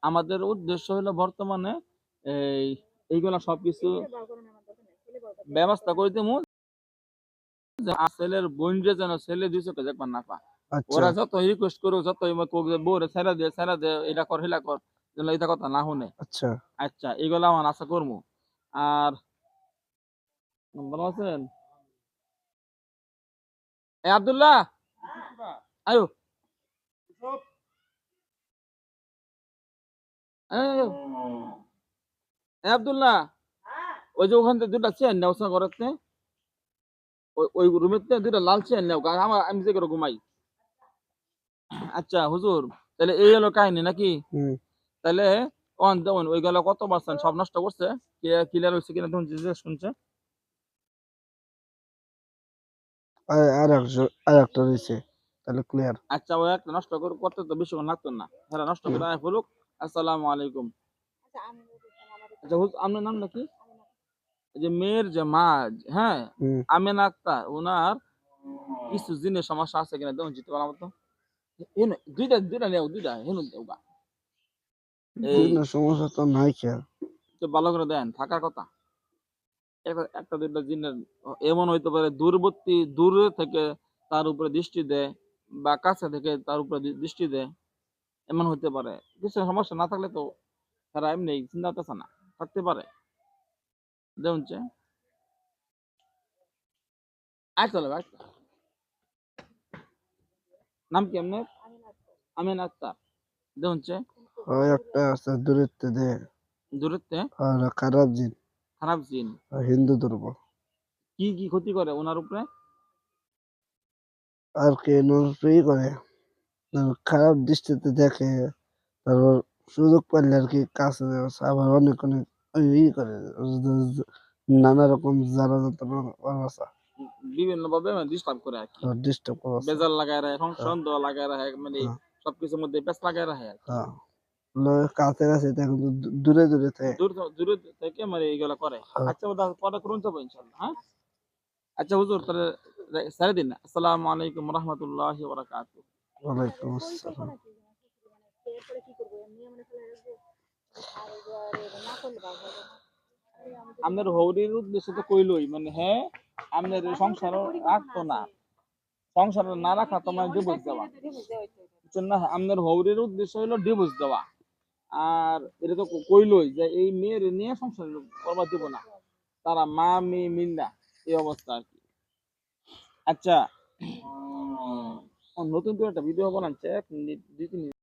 আমাদের উদ্দেশ্য হলো বর্তমানে এই এইগুলা সবকিছু ব্যবস্থা করে দিমু, ছেলের বোনরে যেন ছেলে দুই চোখে দেখবার না পা। আচ্ছা ওরা যত রিকোয়েস্ট করুক, যত বউরে ছেড়ে দে এটা কর হিলা কর, যেন এটা কথা না শুনে। আচ্ছা আচ্ছা এগুলা আমার আশা করবো। আর ভালো আছেন? এ আব্দুল্লাহ আয়ো, আয়ো, এ আব্দুল্লাহ, ওই যে ওখান থেকে দুটা চেয়ার নেও ঘরেতে, ওই রুমের থেকে দুটা লাল চেয়ার নেও, আমি যে করে ঘুমাই। আচ্ছা হুজুর, তাহলে এই হলো কাহিনী নাকি? তাহলে অন দেখুন ওই গেল কত পার্সেন্ট সব নষ্ট করছে, ক্লিয়ার হয়েছে কিনা তখন শুনছে। আর একটা রয়েছে, তাহলে ক্লিয়ার। আচ্ছা ওই একটা নষ্ট করতে তো বেশিক্ষণ লাগতো না, হ্যাঁ নষ্ট করে আয় বলুক আসসালামু আলাইকুম। আচ্ছা আপনার নাম নাকি? এই যে মেয়ের যে মা, হ্যাঁ আমেনা আক্তার, ওনার কিছু জিনিস সমস্যা আছে কিনা দেখুন জিতে পারলাম তো। দুইটা দুইটা নেও, দুইটা হেন দেও গা। এই সমস্যা তো নাই খেয়াল। ভালো করে দেন, থাকার কথা। একটা দুইটা জিনের এমন হইতে পারে দূরে থেকে তার উপরে দৃষ্টি দেয়, বা কাছে থেকে তার উপরে দৃষ্টি দেয়, এমন হইতে পারে। কিছু সমস্যা না থাকলে তো তারা এমনি চিন্তা করতেছে না, থাকতে পারে। দেখুন আয় চলে ভাই, নাম কি আপনার? আমিন আক্তার। দেখুন একটা আছে দূরত্বে দে, দূরত্বে আর খারাপ জিন, খারাপ জিন হিন্দু ধর্ম। কি কি ক্ষতি করে ওনার উপরে? আর কে নজরই করে, খারাপ দৃষ্টিতে দেখে, তারপর সুযোগ পাইলে আর কি কাছে আবার অনেক অনেক ই করে, নানা রকম জ্বালা যন্ত্রণা বিভিন্ন ভাবে ডিস্টার্ব করে আর কি, ডিস্টার্ব করা, বেজাল লাগায় রাখে, সন্দেহ লাগায় রাখে, মানে সবকিছুর মধ্যে পেঁচ লাগায় রাখে আর কি। কাছে কাছে এখন দূরে দূরে থাকে, দূরে থেকে মানে এইগুলা করে। আচ্ছা ওটা পরে করুন যাবো ইনশাল্লাহ। হ্যাঁ আচ্ছা হুজুর, তাহলে ছেড়ে দিন। আসসালামু আলাইকুম রহমতুল্লাহি ওয়া বারাকাতুহু। ওয়ালাইকুম আসসালাম। আপনার হৌরির উদ্দেশ্য তো কইলই, মানে হ্যাঁ আপনার সংসার রাখতো না, সংসার না রাখা তোমার ডিভোর্স দেওয়া, বুঝছেন না? আপনার হৌরির উদ্দেশ্য হলো ডিভোর্স দেওয়া। আর এটা তো কইলই যে এই মেয়ের নিয়ে সংসার করবার দিব না, তারা মা মেয়ে মিল্লা এই অবস্থা আর কি। আচ্ছা নতুন করে একটা ভিডিও বানাচ্ছে, 1 মিনিট 2 মিনিট